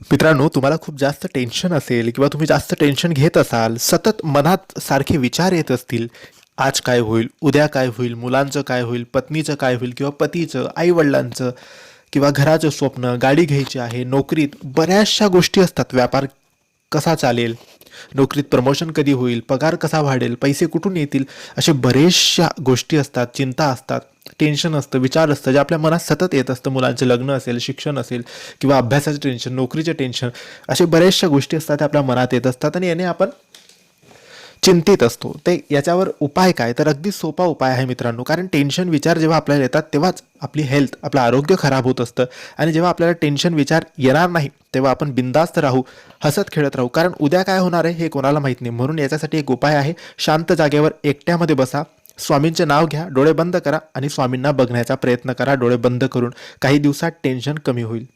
मित्रांनो, तुम्हाला खूप जास्त टेन्शन असेल किंवा तुम्ही जास्त टेन्शन घेत असाल, सतत मनात सारखे विचार येत असतील, आज काय होईल, उद्या काय होईल, मुलांचं काय होईल, पत्नीचं काय होईल किंवा पतीचं, आई-वडिलांचं किंवा घराचं स्वप्न, गाडी घ्यायची आहे, नोकरीत बऱ्याचशा गोष्टी असतात. व्यापार कसा चालेल, नोकरीत प्रमोशन कधी होईल, पगार कसा वाढेल, पैसे कुठून येतील, असे बरेचशा गोष्टी असतात, चिंता असतात, टेन्शन असतं, विचार असतं, जे आपल्या मनात सतत येत असतं. मुलांचं लग्न असेल, शिक्षण असेल किंवा अभ्यासाचं टेन्शन, नोकरीचे टेन्शन, असे बऱ्याचशा गोष्टी असतात त्या आपल्या मनात येत असतात आणि याने आपण चिंतित असतो. ते याच्यावर उपाय काय? तर अगदी सोपा उपाय आहे मित्रांनो. कारण टेन्शन विचार जेव्हा आपल्याला येतात तेव्हाच आपली हेल्थ, आपलं आरोग्य खराब होत असतं. आणि जेव्हा आपल्याला टेन्शन विचार येणार नाही तेव्हा आपण बिंदास्त राहू, हसत खेळत राहू. कारण उद्या काय होणार आहे हे कोणाला माहीत नाही. म्हणून याच्यासाठी एक उपाय आहे. शांत जागेवर एकट्यामध्ये बसा, स्वामींचे नाव घ्या, डोळे बंद करा आणि स्वामींना बघण्याचा प्रयत्न करा डोळे बंद करून. काही दिवसात टेन्शन कमी होईल.